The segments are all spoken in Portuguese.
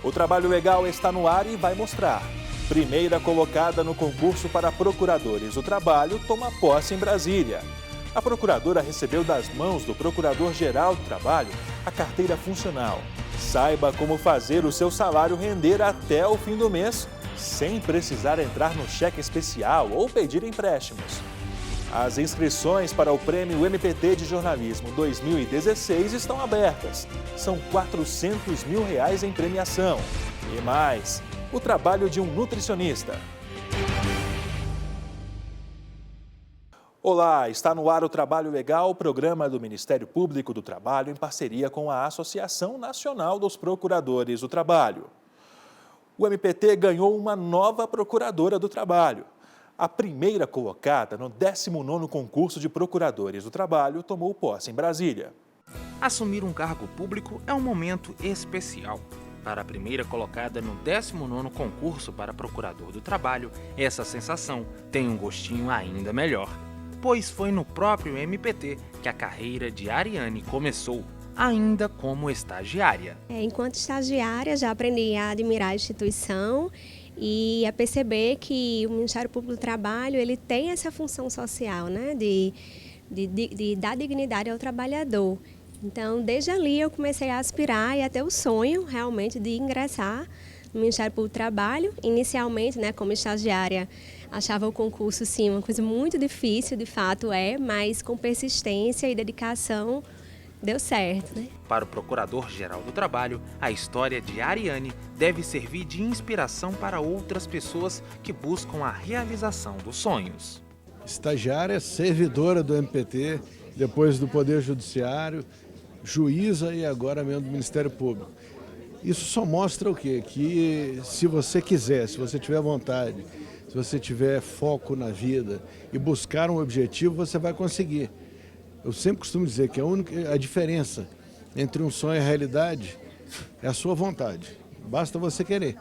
O Trabalho Legal está no ar e vai mostrar. Primeira colocada no concurso para procuradores do trabalho toma posse em Brasília. A procuradora recebeu das mãos do Procurador-Geral do Trabalho a carteira funcional. Saiba como fazer o seu salário render até o fim do mês, sem precisar entrar no cheque especial ou pedir empréstimos. As inscrições para o Prêmio MPT de Jornalismo 2016 estão abertas. São R$400 mil em premiação. E mais, o trabalho de um nutricionista. Olá, está no ar o Trabalho Legal, programa do Ministério Público do Trabalho em parceria com a Associação Nacional dos Procuradores do Trabalho. O MPT ganhou uma nova procuradora do trabalho. A primeira colocada no 19º concurso de procuradores do trabalho tomou posse em Brasília. Assumir um cargo público é um momento especial. Para a primeira colocada no 19º concurso para procurador do trabalho, essa sensação tem um gostinho ainda melhor. Pois foi no próprio MPT que a carreira de Ariane começou, ainda como estagiária. Enquanto estagiária, já aprendi a admirar a instituição e a perceber que o Ministério Público do Trabalho ele tem essa função social, né, de dar dignidade ao trabalhador. Então, desde ali eu comecei a aspirar e até o sonho realmente de ingressar no Ministério Público do Trabalho. Inicialmente, né, como estagiária, achava o concurso sim uma coisa muito difícil, de fato mas com persistência e dedicação deu certo, né? Para o Procurador-Geral do Trabalho, a história de Ariane deve servir de inspiração para outras pessoas que buscam a realização dos sonhos. Estagiária, servidora do MPT, depois do Poder Judiciário, juíza e agora membro do Ministério Público. Isso só mostra o quê? Que se você quiser, se você tiver vontade, se você tiver foco na vida e buscar um objetivo, você vai conseguir. Eu sempre costumo dizer que a diferença entre um sonho e a realidade é a sua vontade. Basta você querer.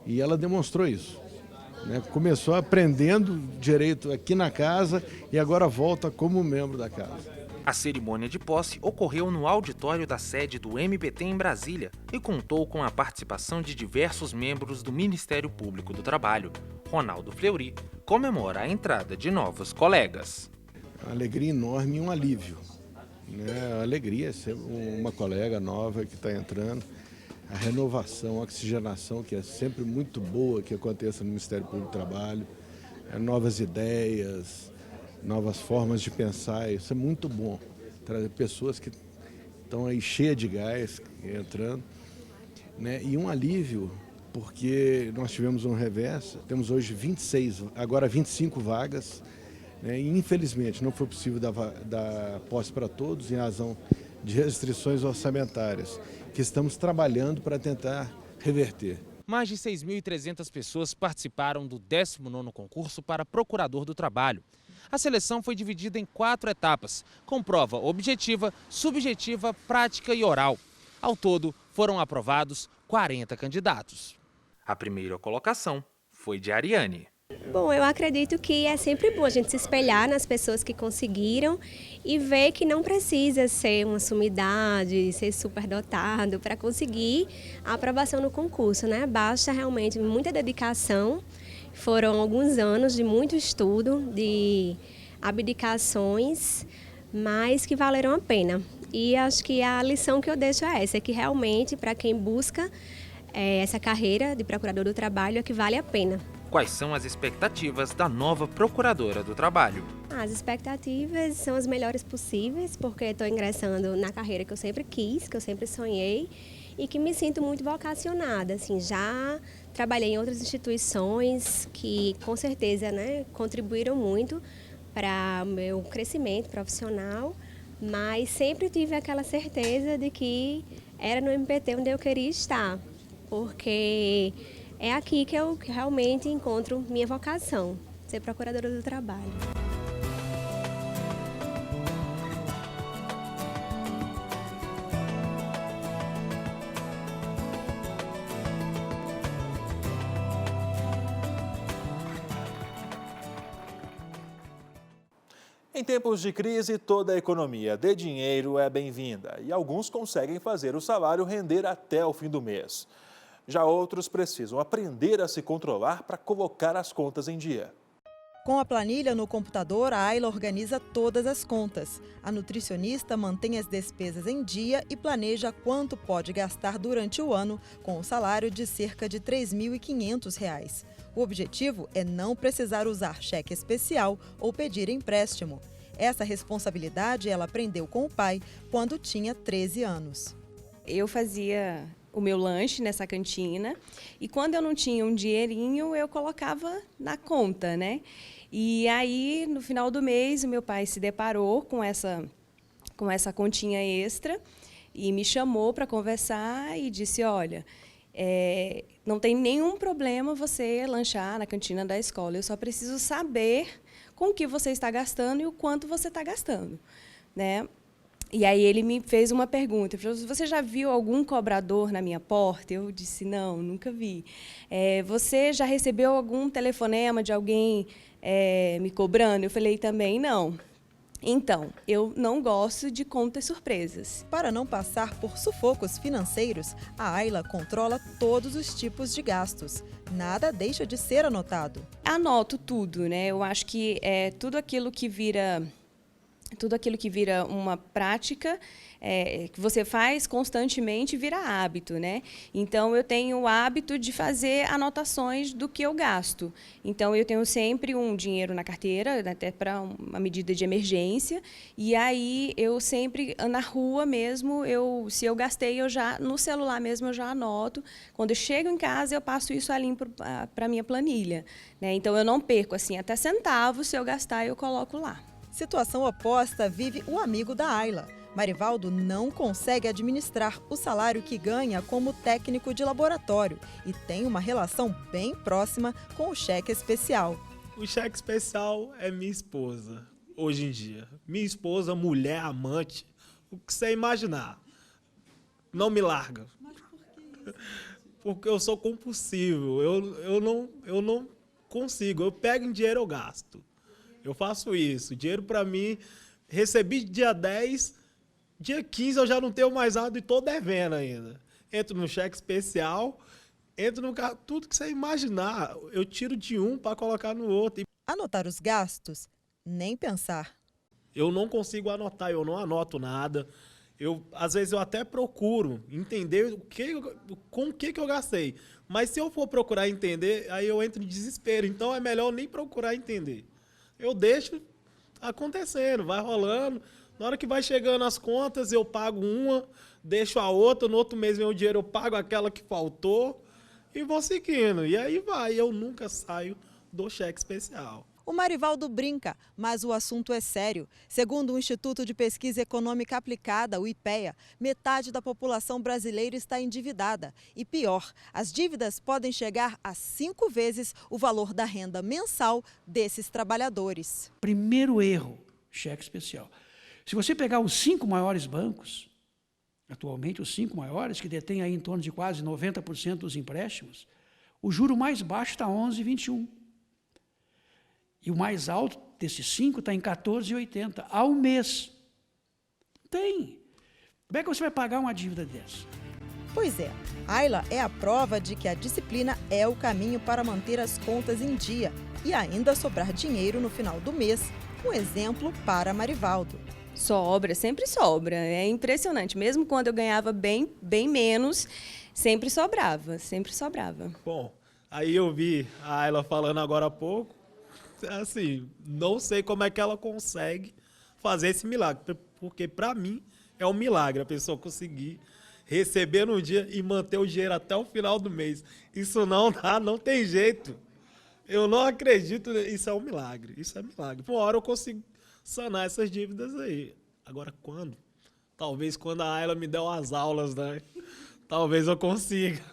E ela demonstrou isso. Né? Começou aprendendo direito aqui na casa e agora volta como membro da casa. A cerimônia de posse ocorreu no auditório da sede do MPT em Brasília e contou com a participação de diversos membros do Ministério Público do Trabalho. Ronaldo Fleury comemora a entrada de novos colegas. Uma alegria enorme e um alívio. Né? A alegria é ser uma colega nova que está entrando. A renovação, a oxigenação, que é sempre muito boa que aconteça no Ministério Público do Trabalho. Novas ideias, novas formas de pensar, isso é muito bom. Trazer pessoas que estão aí cheias de gás, entrando. Né? E um alívio, porque nós tivemos um revés, temos hoje 26, agora 25 vagas. E, infelizmente, não foi possível dar posse para todos em razão de restrições orçamentárias, que estamos trabalhando para tentar reverter. Mais de 6.300 pessoas participaram do 19º concurso para Procurador do Trabalho. A seleção foi dividida em 4 etapas, com prova objetiva, subjetiva, prática e oral. Ao todo, foram aprovados 40 candidatos. A primeira colocação foi de Ariane. Bom, eu acredito que é sempre bom a gente se espelhar nas pessoas que conseguiram e ver que não precisa ser uma sumidade, ser superdotado para conseguir a aprovação no concurso, né? Basta realmente muita dedicação. Foram alguns anos de muito estudo, de abdicações, mas que valeram a pena. E acho que a lição que eu deixo é essa, que realmente para quem busca essa carreira de procurador do trabalho é que vale a pena. Quais são as expectativas da nova Procuradora do Trabalho? As expectativas são as melhores possíveis, porque estou ingressando na carreira que eu sempre quis, que eu sempre sonhei e que me sinto muito vocacionada. Assim, já trabalhei em outras instituições que, com certeza, né, contribuíram muito para o meu crescimento profissional, mas sempre tive aquela certeza de que era no MPT onde eu queria estar, porque é aqui que eu realmente encontro minha vocação, ser procuradora do trabalho. Em tempos de crise, toda a economia de dinheiro é bem-vinda e alguns conseguem fazer o salário render até o fim do mês. Já outros precisam aprender a se controlar para colocar as contas em dia. Com a planilha no computador, a Ayla organiza todas as contas. A nutricionista mantém as despesas em dia e planeja quanto pode gastar durante o ano, com um salário de cerca de R$ 3.500. O objetivo é não precisar usar cheque especial ou pedir empréstimo. Essa responsabilidade ela aprendeu com o pai quando tinha 13 anos. Eu fazia o meu lanche nessa cantina e quando eu não tinha um dinheirinho, eu colocava na conta, né? E aí, no final do mês, o meu pai se deparou com essa continha extra e me chamou para conversar e disse, olha, não tem nenhum problema você lanchar na cantina da escola, eu só preciso saber com o que você está gastando e o quanto você está gastando, né? E aí ele me fez uma pergunta, ele falou, você já viu algum cobrador na minha porta? Eu disse, não, nunca vi. Você já recebeu algum telefonema de alguém me cobrando? Eu falei, também não. Então, eu não gosto de contas surpresas. Para não passar por sufocos financeiros, a Ayla controla todos os tipos de gastos. Nada deixa de ser anotado. Anoto tudo, né? Eu acho que tudo aquilo que vira uma prática, que você faz constantemente, vira hábito, né? Então, eu tenho o hábito de fazer anotações do que eu gasto. Então, eu tenho sempre um dinheiro na carteira, até para uma medida de emergência. E aí, eu sempre, na rua mesmo, se eu gastei, no celular mesmo, eu já anoto. Quando eu chego em casa, eu passo isso ali para a minha planilha, né? Então, eu não perco, assim, até centavos, se eu gastar, eu coloco lá. Situação oposta vive o amigo da Ayla. Marivaldo não consegue administrar o salário que ganha como técnico de laboratório e tem uma relação bem próxima com o cheque especial. O cheque especial é minha esposa, hoje em dia. Minha esposa, mulher, amante, o que você imaginar. Não me larga. Mas por que isso? Porque eu sou compulsivo, eu não consigo. Eu pego em dinheiro, eu gasto. Eu faço isso. Dinheiro para mim, recebi dia 10, dia 15 eu já não tenho mais nada e estou devendo ainda. Entro no cheque especial, entro no carro, tudo que você imaginar, eu tiro de um para colocar no outro. Anotar os gastos? Nem pensar. Eu não consigo anotar, eu não anoto nada. Às vezes eu até procuro entender com o que eu gastei. Mas se eu for procurar entender, aí eu entro em desespero. Então é melhor nem procurar entender. Eu deixo acontecendo, vai rolando. Na hora que vai chegando as contas, eu pago uma, deixo a outra, no outro mês vem o dinheiro, eu pago aquela que faltou e vou seguindo. E aí vai, eu nunca saio do cheque especial. O Marivaldo brinca, mas o assunto é sério. Segundo o Instituto de Pesquisa Econômica Aplicada, o IPEA, metade da população brasileira está endividada. E pior, as dívidas podem chegar a 5 vezes o valor da renda mensal desses trabalhadores. Primeiro erro, cheque especial. Se você pegar os 5 maiores bancos, atualmente os 5 maiores, que detêm aí em torno de quase 90% dos empréstimos, o juro mais baixo está 11,21%. E o mais alto desses 5 está em 14,80 ao mês. Tem. Como é que você vai pagar uma dívida dessa? Pois é, Ayla é a prova de que a disciplina é o caminho para manter as contas em dia e ainda sobrar dinheiro no final do mês. Um exemplo para Marivaldo. Sobra, sempre sobra. É impressionante. Mesmo quando eu ganhava bem menos, sempre sobrava, sempre sobrava. Bom, aí eu vi a Ayla falando agora há pouco. Assim, não sei como é que ela consegue fazer esse milagre, porque para mim é um milagre a pessoa conseguir receber no dia e manter o dinheiro até o final do mês. Isso não dá, não tem jeito. Eu não acredito, isso é um milagre, isso é milagre. Uma hora eu consigo sanar essas dívidas aí. Agora quando? Talvez quando a Ayla me der umas aulas, né? Talvez eu consiga.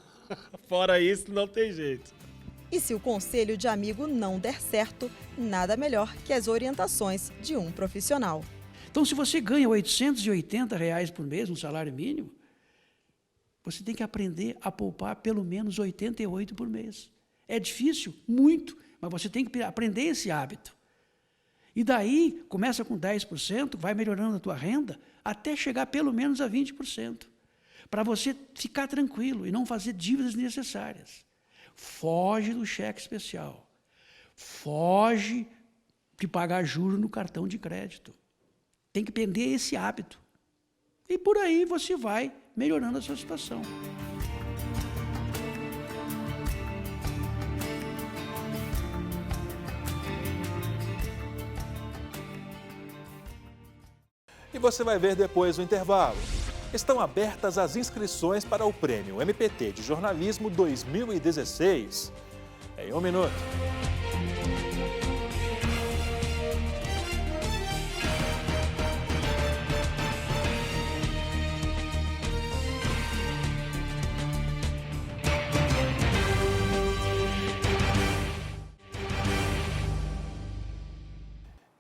Fora isso, não tem jeito. E se o conselho de amigo não der certo, nada melhor que as orientações de um profissional. Então, se você ganha R$ 880 por mês, um salário mínimo, você tem que aprender a poupar pelo menos 88 por mês. É difícil? Muito, mas você tem que aprender esse hábito. E daí, começa com 10%, vai melhorando a tua renda, até chegar pelo menos a 20%. para você ficar tranquilo e não fazer dívidas desnecessárias. Foge do cheque especial. Foge de pagar juros no cartão de crédito. Tem que perder esse hábito. E por aí você vai melhorando a sua situação. E você vai ver depois do intervalo. Estão abertas as inscrições para o Prêmio MPT de Jornalismo 2016. Em um minuto.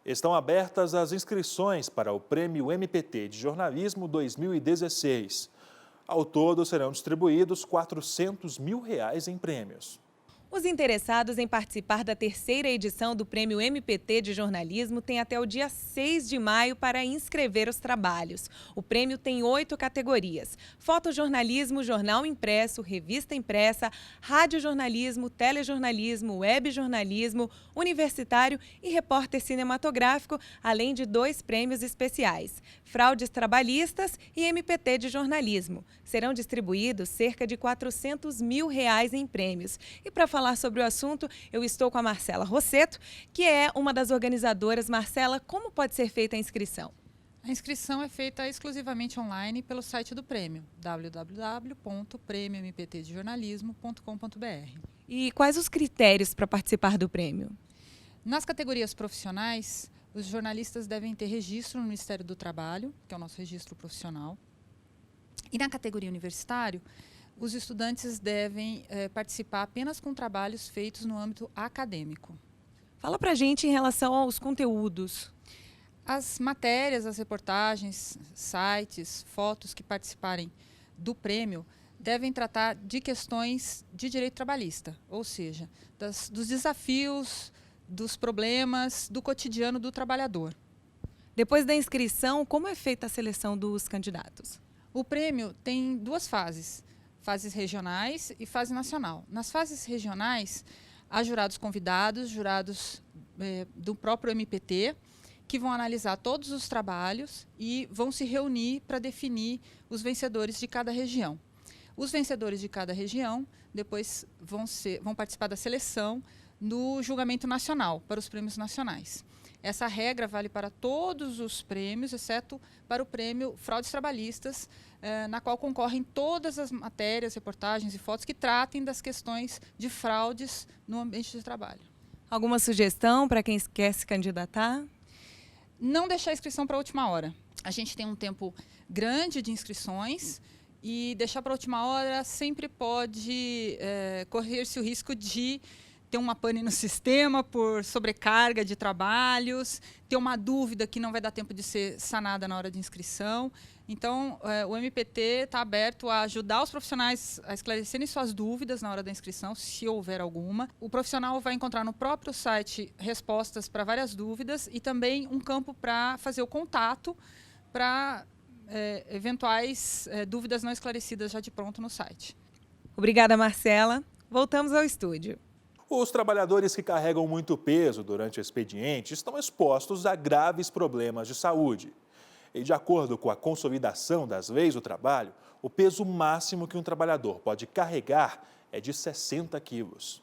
Estão abertas as inscrições para o Prêmio MPT de Jornalismo 2016. Ao todo, serão distribuídos R$400 mil em prêmios. Os interessados em participar da terceira edição do Prêmio MPT de Jornalismo têm até o dia 6 de maio para inscrever os trabalhos. O prêmio tem 8 categorias: fotojornalismo, jornal impresso, revista impressa, radiojornalismo, telejornalismo, webjornalismo, universitário e repórter cinematográfico, além de 2 prêmios especiais: fraudes trabalhistas e MPT de jornalismo. Serão distribuídos cerca de R$400 mil em prêmios. E para falar sobre o assunto, eu estou com a Marcela Rosseto, que é uma das organizadoras. Marcela, como pode ser feita a inscrição? A inscrição é feita exclusivamente online pelo site do prêmio, www.premiomptdejornalismo.com.br. E quais os critérios para participar do prêmio? Nas categorias profissionais, os jornalistas devem ter registro no Ministério do Trabalho, que é o nosso registro profissional. E na categoria universitário, os estudantes devem participar apenas com trabalhos feitos no âmbito acadêmico. Fala pra gente em relação aos conteúdos. As matérias, as reportagens, sites, fotos que participarem do prêmio devem tratar de questões de direito trabalhista, ou seja, dos desafios, dos problemas, do cotidiano do trabalhador. Depois da inscrição, como é feita a seleção dos candidatos? O prêmio tem 2 fases. Fases regionais e fase nacional. Nas fases regionais, há jurados convidados, jurados do próprio MPT, que vão analisar todos os trabalhos e vão se reunir para definir os vencedores de cada região. Os vencedores de cada região depois vão participar da seleção no julgamento nacional, para os prêmios nacionais. Essa regra vale para todos os prêmios, exceto para o prêmio Fraudes Trabalhistas, na qual concorrem todas as matérias, reportagens e fotos que tratem das questões de fraudes no ambiente de trabalho. Alguma sugestão para quem quer se candidatar? Não deixar a inscrição para a última hora. A gente tem um tempo grande de inscrições e deixar para a última hora sempre pode correr-se o risco de ter uma pane no sistema por sobrecarga de trabalhos, ter uma dúvida que não vai dar tempo de ser sanada na hora de inscrição. Então, o MPT está aberto a ajudar os profissionais a esclarecerem suas dúvidas na hora da inscrição, se houver alguma. O profissional vai encontrar no próprio site respostas para várias dúvidas e também um campo para fazer o contato para eventuais dúvidas não esclarecidas já de pronto no site. Obrigada, Marcela. Voltamos ao estúdio. Os trabalhadores que carregam muito peso durante o expediente estão expostos a graves problemas de saúde. E de acordo com a consolidação das leis do trabalho, o peso máximo que um trabalhador pode carregar é de 60 quilos.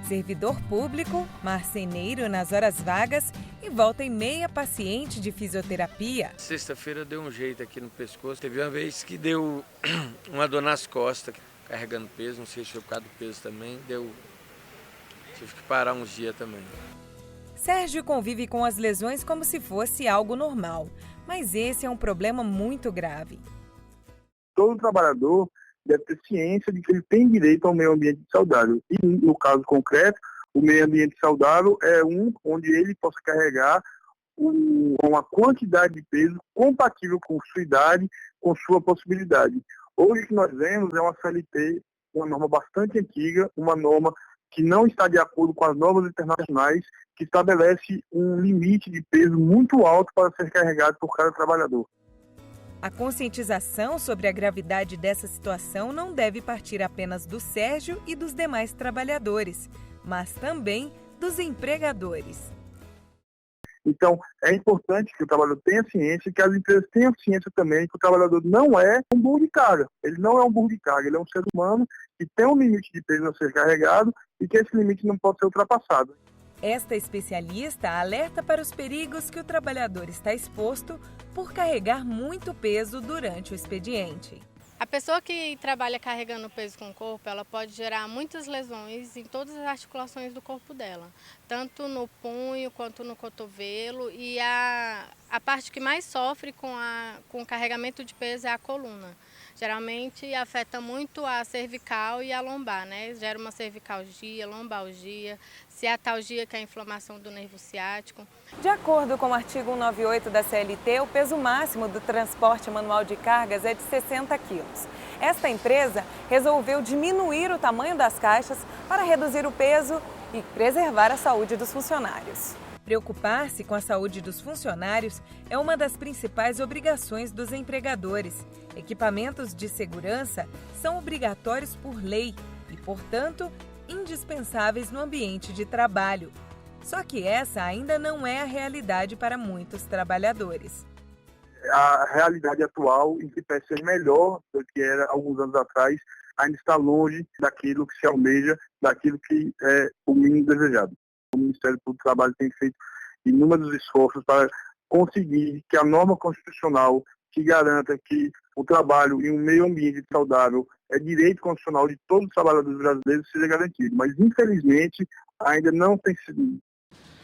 Servidor público, marceneiro nas horas vagas e volta e meia paciente de fisioterapia. Sexta-feira deu um jeito aqui no pescoço. Teve uma vez que deu uma dor nas costas, carregando peso, não sei se foi por causa do peso também, tive que parar uns dias também. Sérgio convive com as lesões como se fosse algo normal, mas esse é um problema muito grave. Todo trabalhador deve ter ciência de que ele tem direito ao meio ambiente saudável. E, no caso concreto, o meio ambiente saudável é onde ele possa carregar uma quantidade de peso compatível com sua idade, com sua possibilidade. Hoje o que nós vemos é uma CLT, uma norma bastante antiga, uma norma que não está de acordo com as normas internacionais, que estabelece um limite de peso muito alto para ser carregado por cada trabalhador. A conscientização sobre a gravidade dessa situação não deve partir apenas do Sérgio e dos demais trabalhadores, mas também dos empregadores. Então, é importante que o trabalhador tenha ciência e que as empresas tenham ciência também que o trabalhador não é um burro de carga. Ele não é um burro de carga, ele é um ser humano que tem um limite de peso a ser carregado e que esse limite não pode ser ultrapassado. Esta especialista alerta para os perigos que o trabalhador está exposto por carregar muito peso durante o expediente. A pessoa que trabalha carregando peso com o corpo, ela pode gerar muitas lesões em todas as articulações do corpo dela, tanto no punho quanto no cotovelo, e a parte que mais sofre com o carregamento de peso é a coluna. Geralmente afeta muito a cervical e a lombar, né? Gera uma cervicalgia, lombalgia, ciatalgia, que é a inflamação do nervo ciático. De acordo com o artigo 198 da CLT, o peso máximo do transporte manual de cargas é de 60 quilos. Esta empresa resolveu diminuir o tamanho das caixas para reduzir o peso e preservar a saúde dos funcionários. Preocupar-se com a saúde dos funcionários é uma das principais obrigações dos empregadores. Equipamentos de segurança são obrigatórios por lei e, portanto, indispensáveis no ambiente de trabalho. Só que essa ainda não é a realidade para muitos trabalhadores. A realidade atual, em que parece ser melhor do que era alguns anos atrás, ainda está longe daquilo que se almeja, daquilo que é o mínimo desejado. O Ministério do Trabalho tem feito inúmeros esforços para conseguir que a norma constitucional que garanta que o trabalho em um meio ambiente saudável é direito constitucional de todos os trabalhadores brasileiros seja garantido. Mas, infelizmente, ainda não tem sido.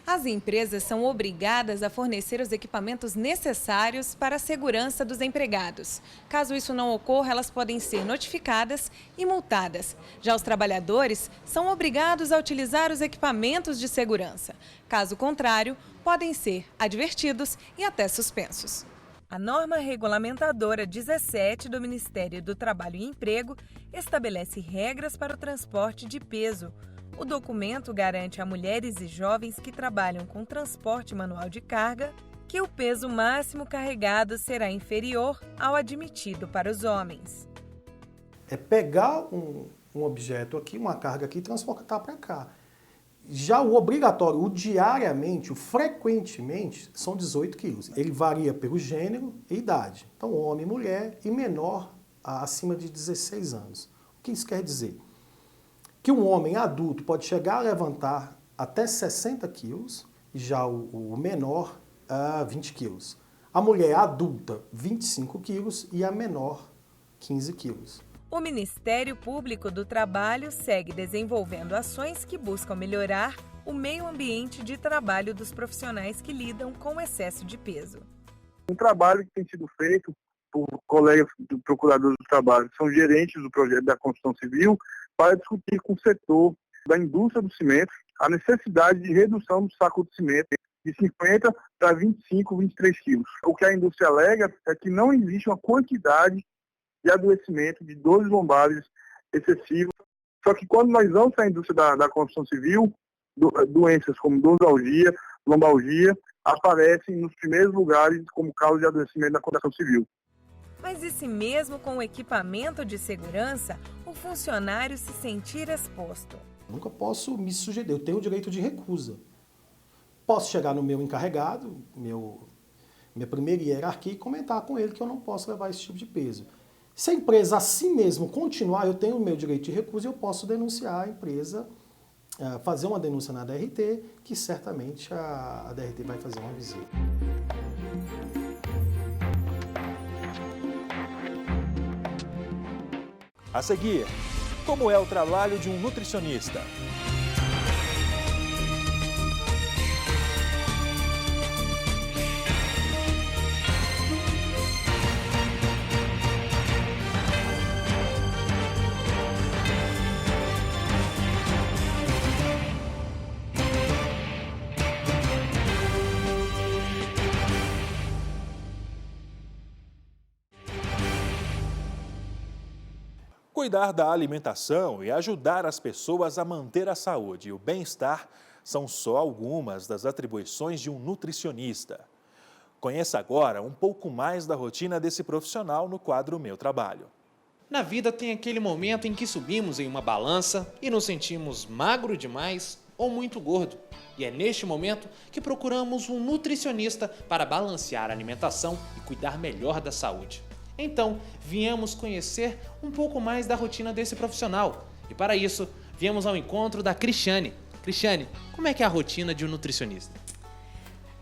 As empresas são obrigadas a fornecer os equipamentos necessários para a segurança dos empregados. Caso isso não ocorra, elas podem ser notificadas e multadas. Já os trabalhadores são obrigados a utilizar os equipamentos de segurança. Caso contrário, podem ser advertidos e até suspensos. A norma regulamentadora 17 do Ministério do Trabalho e Emprego estabelece regras para o transporte de peso. O documento garante a mulheres e jovens que trabalham com transporte manual de carga que o peso máximo carregado será inferior ao admitido para os homens. É pegar um objeto aqui, uma carga aqui e transportar para cá. Já o obrigatório, o diariamente, o frequentemente, são 18 quilos. Ele varia pelo gênero e idade. Então, homem, mulher e menor acima de 16 anos. O que isso quer dizer? Que um homem adulto pode chegar a levantar até 60 quilos, já o menor, 20 quilos. A mulher adulta, 25 quilos e a menor, 15 quilos. O Ministério Público do Trabalho segue desenvolvendo ações que buscam melhorar o meio ambiente de trabalho dos profissionais que lidam com o excesso de peso. Um trabalho que tem sido feito por colegas do Procurador do Trabalho, que são gerentes do projeto da construção civil, para discutir com o setor da indústria do cimento a necessidade de redução do saco de cimento de 50 para 25, 23 quilos. O que a indústria alega é que não existe uma quantidade de adoecimento, de dores lombares excessivas. Só que quando nós vamos para a indústria da construção civil, doenças como dorsalgia, lombalgia, aparecem nos primeiros lugares como causa de adoecimento da construção civil. Mas e se mesmo com o equipamento de segurança, o funcionário se sentir exposto? Nunca posso me sujeitar, eu tenho o direito de recusa. Posso chegar no meu encarregado, minha primeira hierarquia, e comentar com ele que eu não posso levar esse tipo de peso. Se a empresa assim mesmo continuar, eu tenho o meu direito de recusa e eu posso denunciar a empresa, fazer uma denúncia na DRT, que certamente a DRT vai fazer uma visita. A seguir, como é o trabalho de um nutricionista? Cuidar da alimentação e ajudar as pessoas a manter a saúde e o bem-estar são só algumas das atribuições de um nutricionista. Conheça agora um pouco mais da rotina desse profissional no quadro Meu Trabalho. Na vida tem aquele momento em que subimos em uma balança e nos sentimos magro demais ou muito gordo. E é neste momento que procuramos um nutricionista para balancear a alimentação e cuidar melhor da saúde. Então, viemos conhecer um pouco mais da rotina desse profissional. E para isso, viemos ao encontro da Cristiane. Cristiane, como é que é a rotina de um nutricionista?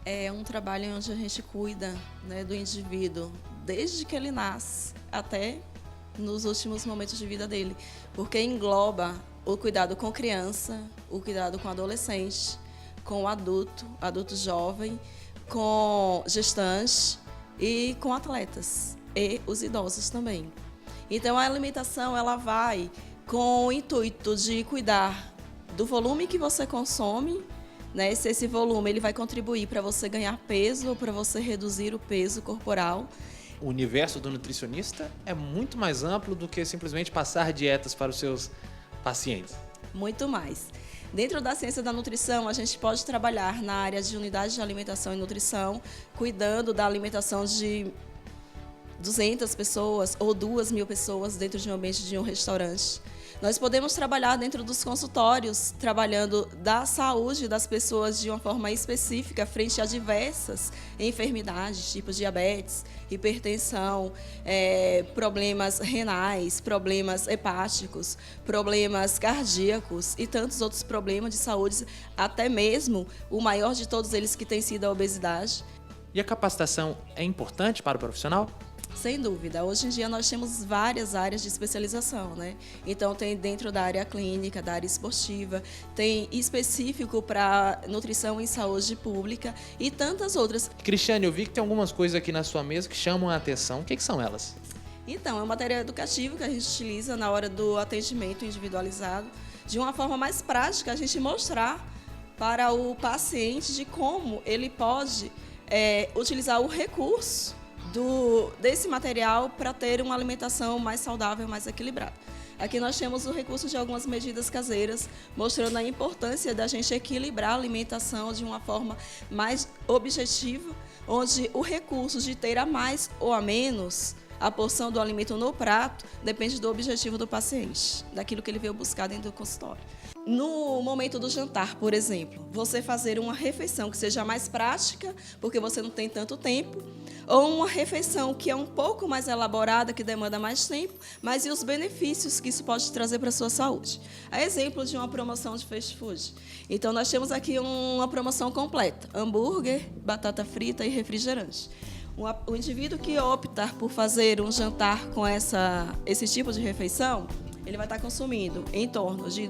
É um trabalho onde a gente cuida, né, do indivíduo desde que ele nasce até nos últimos momentos de vida dele, porque engloba o cuidado com criança, o cuidado com adolescente, com adulto jovem, com gestantes e com atletas e os idosos também. Então a alimentação ela vai com o intuito de cuidar do volume que você consome, né? Se esse volume ele vai contribuir para você ganhar peso ou para você reduzir o peso corporal. O universo do nutricionista é muito mais amplo do que simplesmente passar dietas para os seus pacientes. Muito mais. Dentro da ciência da nutrição, a gente pode trabalhar na área de unidade de alimentação e nutrição, cuidando da alimentação de 200 pessoas ou 2.000 pessoas dentro de um ambiente de um restaurante. Nós podemos trabalhar dentro dos consultórios, trabalhando da saúde das pessoas de uma forma específica frente a diversas enfermidades, tipo diabetes, hipertensão, problemas renais, problemas hepáticos, problemas cardíacos e tantos outros problemas de saúde, até mesmo o maior de todos eles que tem sido a obesidade. E a capacitação é importante para o profissional? Sem dúvida. Hoje em dia nós temos várias áreas de especialização, né? Então tem dentro da área clínica, da área esportiva, tem específico para nutrição em saúde pública e tantas outras. Cristiane, eu vi que tem algumas coisas aqui na sua mesa que chamam a atenção. O que são elas? Então, é um material educativo que a gente utiliza na hora do atendimento individualizado, de uma forma mais prática, a gente mostrar para o paciente de como ele pode utilizar o recurso desse material para ter uma alimentação mais saudável, mais equilibrada. Aqui nós temos o recurso de algumas medidas caseiras, mostrando a importância da gente equilibrar a alimentação de uma forma mais objetiva, onde o recurso de ter a mais ou a menos, a porção do alimento no prato, depende do objetivo do paciente, daquilo que ele veio buscar dentro do consultório. No momento do jantar, por exemplo, você fazer uma refeição que seja mais prática, porque você não tem tanto tempo, ou uma refeição que é um pouco mais elaborada, que demanda mais tempo, mas e os benefícios que isso pode trazer para a sua saúde. A exemplo de uma promoção de fast food. Então, nós temos aqui uma promoção completa: hambúrguer, batata frita e refrigerante. O indivíduo que optar por fazer um jantar com esse tipo de refeição, ele vai estar consumindo em torno de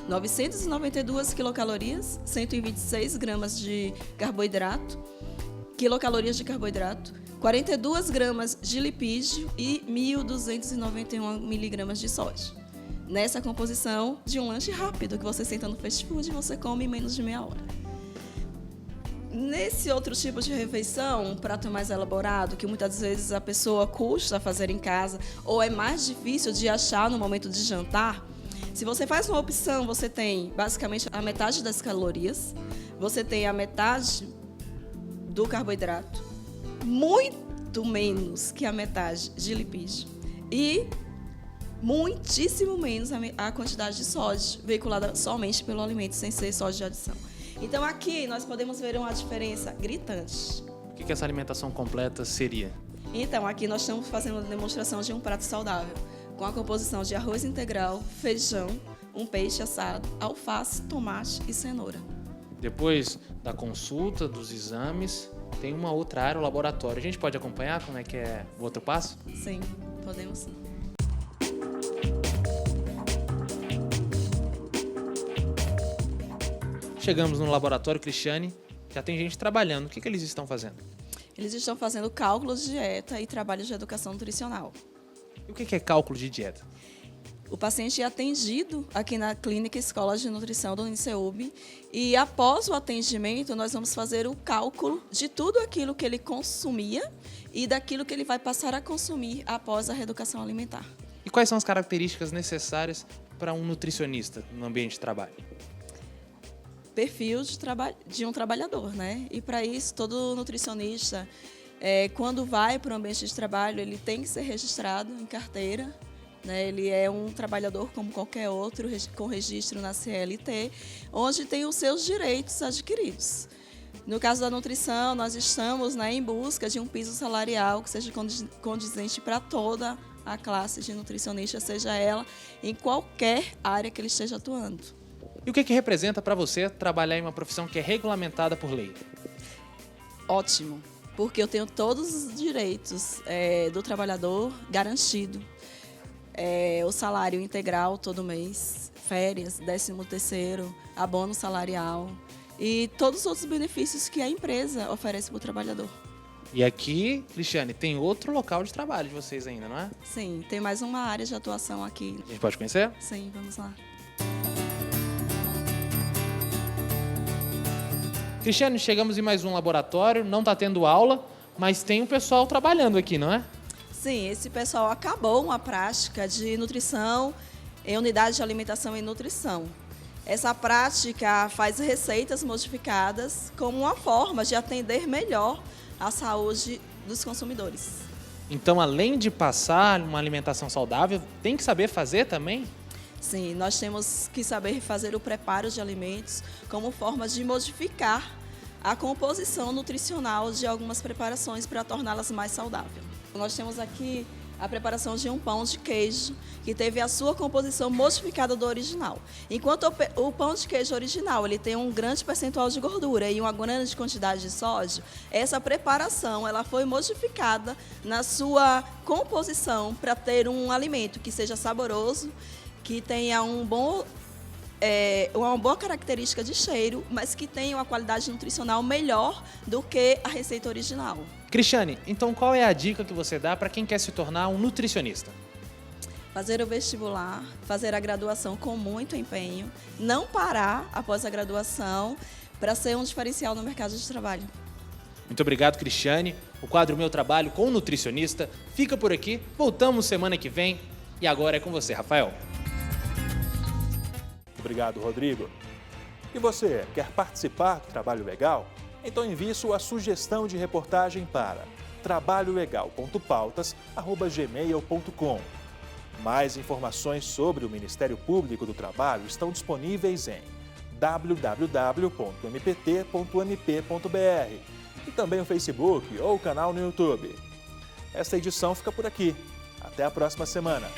992 quilocalorias, 126 gramas de carboidrato, quilocalorias de carboidrato, 42 gramas de lipídio e 1.291 miligramas de sódio. Nessa composição de um lanche rápido que você senta no fast food e você come em menos de meia hora. Nesse outro tipo de refeição, um prato mais elaborado, que muitas vezes a pessoa custa fazer em casa ou é mais difícil de achar no momento de jantar, se você faz uma opção, você tem basicamente a metade das calorias, você tem a metade do carboidrato, muito menos que a metade de lipídio e muitíssimo menos a quantidade de sódio veiculada somente pelo alimento, sem ser sódio de adição. Então aqui nós podemos ver uma diferença gritante. O que essa alimentação completa seria? Então aqui nós estamos fazendo uma demonstração de um prato saudável, com a composição de arroz integral, feijão, um peixe assado, alface, tomate e cenoura. Depois da consulta, dos exames, tem uma outra área, o laboratório. A gente pode acompanhar como é que é o outro passo? Sim, podemos sim. Chegamos no laboratório, Cristiane, já tem gente trabalhando. O que eles estão fazendo? Eles estão fazendo cálculos de dieta e trabalhos de educação nutricional. E o que é cálculo de dieta? O paciente é atendido aqui na Clínica Escola de Nutrição do Uniceub e após o atendimento nós vamos fazer o cálculo de tudo aquilo que ele consumia e daquilo que ele vai passar a consumir após a reeducação alimentar. E quais são as características necessárias para um nutricionista no ambiente de trabalho? perfil de um trabalhador, né? E para isso, todo nutricionista, quando vai para o ambiente de trabalho, ele tem que ser registrado em carteira, né? Ele é um trabalhador como qualquer outro, com registro na CLT, onde tem os seus direitos adquiridos. No caso da nutrição, nós estamos, né, em busca de um piso salarial que seja condizente para toda a classe de nutricionista, seja ela em qualquer área que ele esteja atuando. E o que representa para você trabalhar em uma profissão que é regulamentada por lei? Ótimo, porque eu tenho todos os direitos do trabalhador garantido. O salário integral todo mês, férias, 13º, abono salarial e todos os outros benefícios que a empresa oferece para o trabalhador. E aqui, Cristiane, tem outro local de trabalho de vocês ainda, não é? Sim, tem mais uma área de atuação aqui. A gente pode conhecer? Sim, vamos lá. Cristiane, chegamos em mais um laboratório, não está tendo aula, mas tem um pessoal trabalhando aqui, não é? Sim, esse pessoal acabou uma prática de nutrição em unidade de alimentação e nutrição. Essa prática faz receitas modificadas como uma forma de atender melhor a saúde dos consumidores. Então, além de passar uma alimentação saudável, tem que saber fazer também? Sim, nós temos que saber fazer o preparo de alimentos como forma de modificar a composição nutricional de algumas preparações para torná-las mais saudáveis. Nós temos aqui a preparação de um pão de queijo que teve a sua composição modificada do original. Enquanto o pão de queijo original ele tem um grande percentual de gordura e uma grande quantidade de sódio, essa preparação ela foi modificada na sua composição para ter um alimento que seja saboroso, que tenha uma boa característica de cheiro, mas que tenha uma qualidade nutricional melhor do que a receita original. Cristiane, então qual é a dica que você dá para quem quer se tornar um nutricionista? Fazer o vestibular, fazer a graduação com muito empenho, não parar após a graduação para ser um diferencial no mercado de trabalho. Muito obrigado, Cristiane. O quadro Meu Trabalho com o Nutricionista fica por aqui. Voltamos semana que vem. E agora é com você, Rafael. Obrigado, Rodrigo. E você, quer participar do Trabalho Legal? Então envie sua sugestão de reportagem para trabalholegal.pautas@gmail.com. Mais informações sobre o Ministério Público do Trabalho estão disponíveis em www.mpt.mp.br e também o Facebook ou o canal no YouTube. Esta edição fica por aqui. Até a próxima semana.